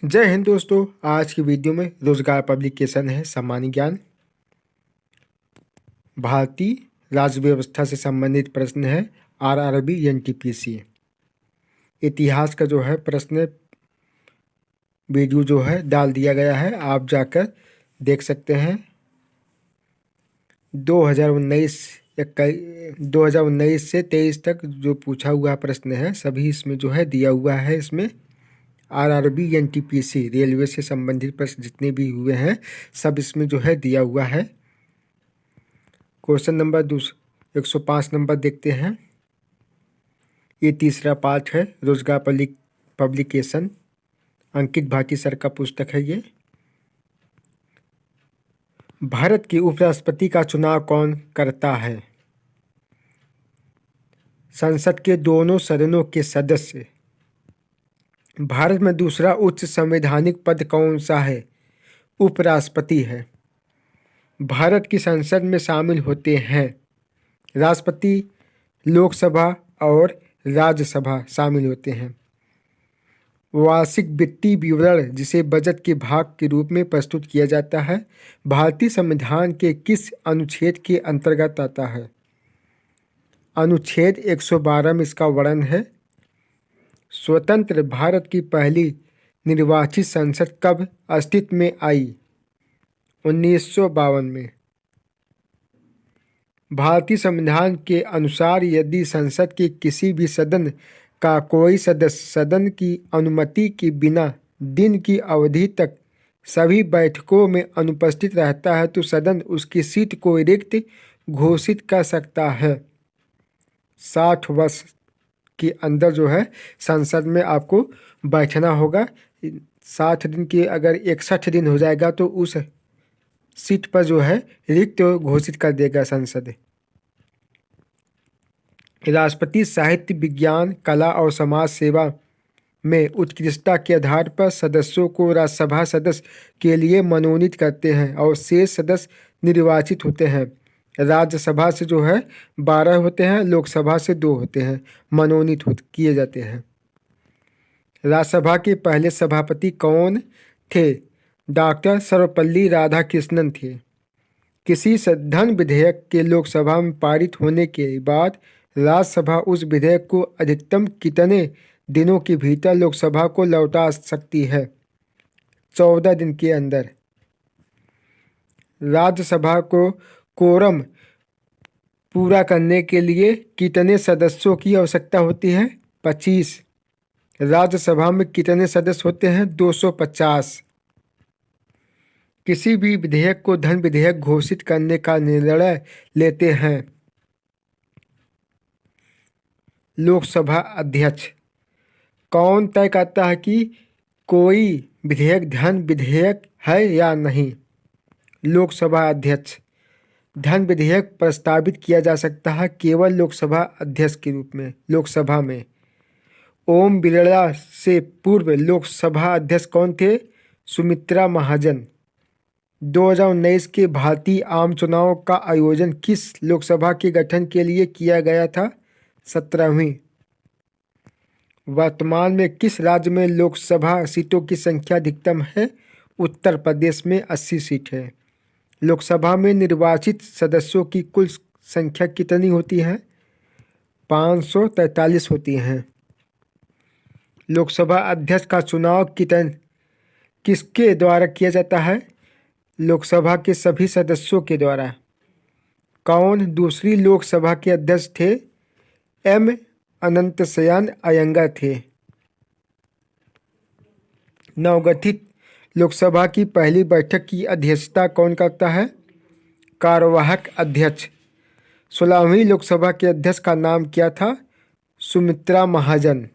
जय हिंद दोस्तों। आज की वीडियो में रोजगार पब्लिकेशन है सामान्य ज्ञान। भारतीय राज्य व्यवस्था से संबंधित प्रश्न है आरआरबी एनटीपीसी। इतिहास का जो है प्रश्न वीडियो जो है डाल दिया गया है, आप जाकर देख सकते हैं। 2019 से 23 तक जो पूछा हुआ प्रश्न है सभी इसमें जो है दिया हुआ है। इसमें आरआरबी एनटीपीसी रेलवे से संबंधित प्रश्न जितने भी हुए हैं सब इसमें जो है दिया हुआ है। क्वेश्चन नंबर 105 नंबर देखते हैं। ये तीसरा पार्ट है रोजगार पब्लिकेशन, अंकित भाटी सर का पुस्तक है ये। भारत के उपराष्ट्रपति का चुनाव कौन करता है? संसद के दोनों सदनों के सदस्य। भारत में दूसरा उच्च संवैधानिक पद कौन सा है? उपराष्ट्रपति है। भारत की संसद में शामिल होते हैं राष्ट्रपति, लोकसभा और राज्यसभा शामिल होते हैं। वार्षिक वित्तीय विवरण जिसे बजट के भाग के रूप में प्रस्तुत किया जाता है भारतीय संविधान के किस अनुच्छेद के अंतर्गत आता है? अनुच्छेद 112 में इसका वर्णन है। स्वतंत्र भारत की पहली निर्वाचित संसद कब अस्तित्व में आई? 1952 में। भारतीय संविधान के अनुसार यदि संसद के किसी भी सदन का कोई सदस्य सदन की अनुमति के बिना दिन की अवधि तक सभी बैठकों में अनुपस्थित रहता है तो सदन उसकी सीट को रिक्त घोषित कर सकता है। 60 वर्ष के अंदर जो है संसद में आपको बैठना होगा। 60 दिन के अगर 61 दिन हो जाएगा तो उस सीट पर जो है रिक्त घोषित कर देगा संसद। राष्ट्रपति साहित्य, विज्ञान, कला और समाज सेवा में उत्कृष्टता के आधार पर सदस्यों को राज्यसभा सदस्य के लिए मनोनीत करते हैं और शेष सदस्य निर्वाचित होते हैं। राज्यसभा से जो है 12 होते हैं, लोकसभा से 2 होते हैं, मनोनीत किए जाते हैं। राज्यसभा के पहले सभापति कौन थे? डॉक्टर सर्वपल्ली राधाकृष्णन थे। किसी धन विधेयक के लोकसभा में पारित होने के बाद राज्यसभा उस विधेयक को अधिकतम कितने दिनों के भीतर लोकसभा को लौटा सकती है? 14 दिन के अंदर। राज्यसभा को कोरम पूरा करने के लिए कितने सदस्यों की आवश्यकता होती है? 25। राज्यसभा में कितने सदस्य होते हैं? 250। किसी भी विधेयक को धन विधेयक घोषित करने का निर्णय लेते हैं लोकसभा अध्यक्ष। कौन तय करता है कि कोई विधेयक धन विधेयक है या नहीं? लोकसभा अध्यक्ष। धन विधेयक प्रस्तावित किया जा सकता है केवल लोकसभा अध्यक्ष के रूप में। लोकसभा में ओम बिरला से पूर्व लोकसभा अध्यक्ष कौन थे? सुमित्रा महाजन। 2019 के भारतीय आम चुनाव का आयोजन किस लोकसभा के गठन के लिए किया गया था? 17वीं। वर्तमान में किस राज्य में लोकसभा सीटों की संख्या अधिकतम है? उत्तर प्रदेश में 80 सीट है। लोकसभा में निर्वाचित सदस्यों की कुल संख्या कितनी होती है? 543 होती हैं। लोकसभा अध्यक्ष का चुनाव किसके द्वारा किया जाता है? लोकसभा के सभी सदस्यों के द्वारा। कौन दूसरी लोकसभा के अध्यक्ष थे? एम अनंतशयन अयंगर थे। नवगठित लोकसभा की पहली बैठक की अध्यक्षता कौन करता है? कार्यवाहक अध्यक्ष। 16वीं लोकसभा के अध्यक्ष का नाम क्या था? सुमित्रा महाजन।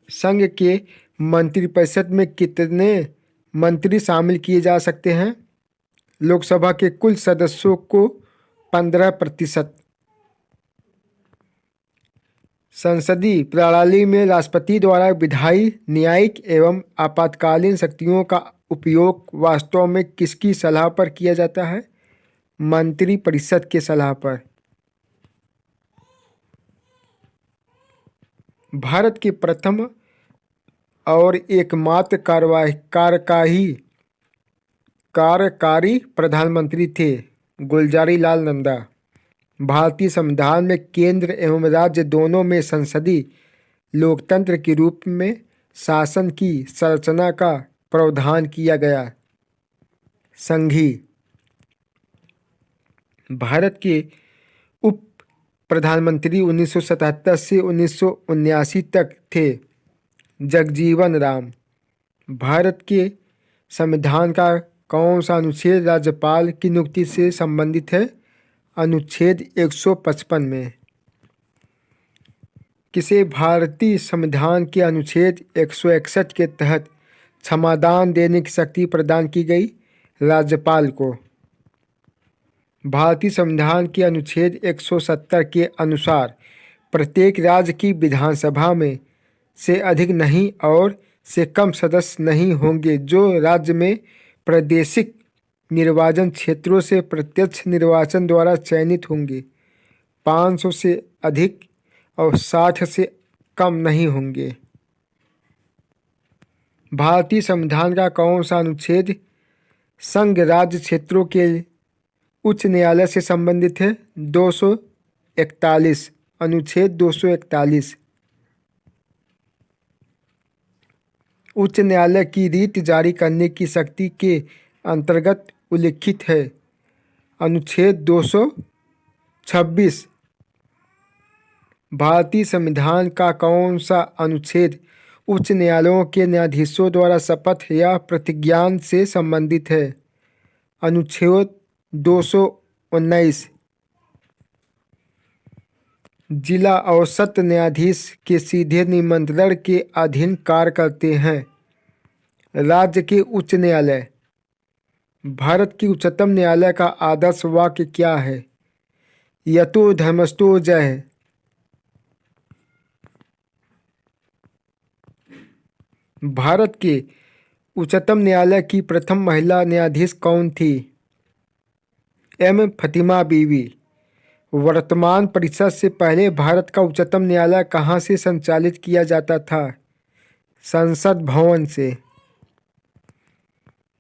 संघ के मंत्रिपरिषद में कितने मंत्री शामिल किए जा सकते हैं? लोकसभा के कुल सदस्यों को 15%। संसदीय प्रणाली में राष्ट्रपति द्वारा विधायी, न्यायिक एवं आपातकालीन शक्तियों का उपयोग वास्तव में किसकी सलाह पर किया जाता है? मंत्रिपरिषद के सलाह पर। भारत के प्रथम और एकमात्र कार्यकारी प्रधानमंत्री थे गुलजारी लाल नंदा। भारतीय संविधान में केंद्र एवं राज्य दोनों में संसदीय लोकतंत्र के रूप में शासन की संरचना का प्रावधान किया गया। संघीय भारत के उप प्रधानमंत्री 1977 से 1979 तक थे जगजीवन राम। भारत के संविधान का कौन सा अनुच्छेद राज्यपाल की नियुक्ति से संबंधित है? अनुच्छेद 155 में। किसे भारतीय संविधान के अनुच्छेद 161 के तहत क्षमादान देने की शक्ति प्रदान की गई? राज्यपाल को। भारतीय संविधान के अनुच्छेद 170 के अनुसार प्रत्येक राज्य की विधानसभा में से अधिक नहीं और से कम सदस्य नहीं होंगे जो राज्य में प्रादेशिक निर्वाचन क्षेत्रों से प्रत्यक्ष निर्वाचन द्वारा चयनित होंगे। 500 से अधिक और 60 से कम नहीं होंगे। भारतीय संविधान का कौन सा अनुच्छेद संघ राज्य क्षेत्रों के उच्च न्यायालय से संबंधित है? 241। अनुच्छेद 241 उच्च न्यायालय की रीट जारी करने की शक्ति के अंतर्गत उल्लिखित है। अनुच्छेद 226 भारतीय संविधान का कौन सा अनुच्छेद उच्च न्यायालयों के न्यायाधीशों द्वारा शपथ या प्रतिज्ञान से संबंधित है? अनुच्छेद 219 जिला और सत्र न्यायाधीश के सीधे निमंत्रण के अधीन कार्य करते हैं। राज्य के उच्च न्यायालय भारत के उच्चतम न्यायालय का आदर्श वाक्य क्या है? यतो धर्मस्थो जय। भारत के उच्चतम न्यायालय की प्रथम महिला न्यायाधीश कौन थी? एम फतिमा बीवी। वर्तमान परिषद से पहले भारत का उच्चतम न्यायालय कहाँ से संचालित किया जाता था? संसद भवन से।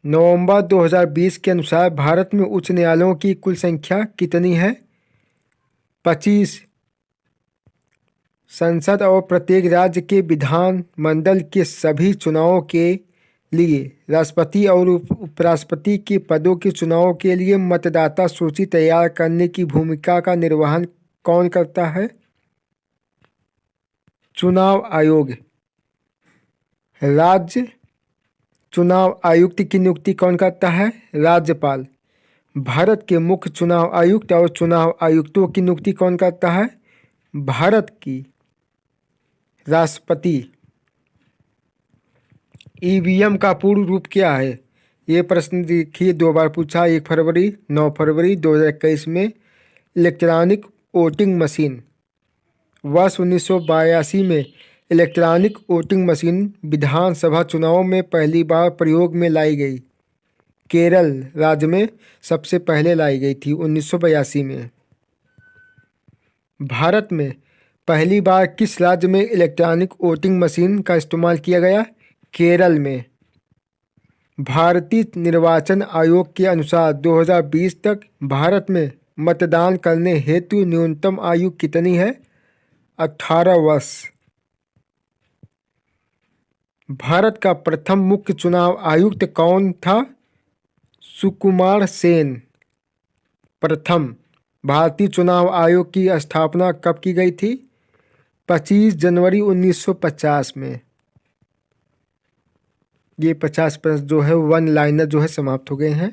नवंबर 2020 के अनुसार भारत में उच्च न्यायालयों की कुल संख्या कितनी है? 25। संसद और प्रत्येक राज्य के विधान मंडल के सभी चुनावों के लिए राष्ट्रपति और उपराष्ट्रपति के पदों के चुनाव के लिए मतदाता सूची तैयार करने की भूमिका का निर्वहन कौन करता है? चुनाव आयोग। राज्य चुनाव आयुक्त की नियुक्ति कौन करता है? राज्यपाल। भारत के मुख्य चुनाव आयुक्त और चुनाव आयुक्तों की नियुक्ति कौन करता है? भारत की राष्ट्रपति। ईवीएम का पूर्ण रूप क्या है? ये प्रश्न देखिए 2 बार पूछा। 1 फरवरी 9 फरवरी 2021 में इलेक्ट्रॉनिक वोटिंग मशीन। वर्ष 1982 में इलेक्ट्रॉनिक वोटिंग मशीन विधानसभा चुनाव में पहली बार प्रयोग में लाई गई। केरल राज्य में सबसे पहले लाई गई थी 1982 में। भारत में पहली बार किस राज्य में इलेक्ट्रॉनिक वोटिंग मशीन का इस्तेमाल किया गया? केरल में। भारतीय निर्वाचन आयोग के अनुसार 2020 तक भारत में मतदान करने हेतु न्यूनतम आयु कितनी है? 18 वर्ष। भारत का प्रथम मुख्य चुनाव आयुक्त कौन था? सुकुमार सेन। प्रथम भारतीय चुनाव आयोग की स्थापना कब की गई थी? 25 जनवरी 1950 में। ये 50 प्रश्न जो है 1 लाइनर जो है समाप्त हो गए हैं।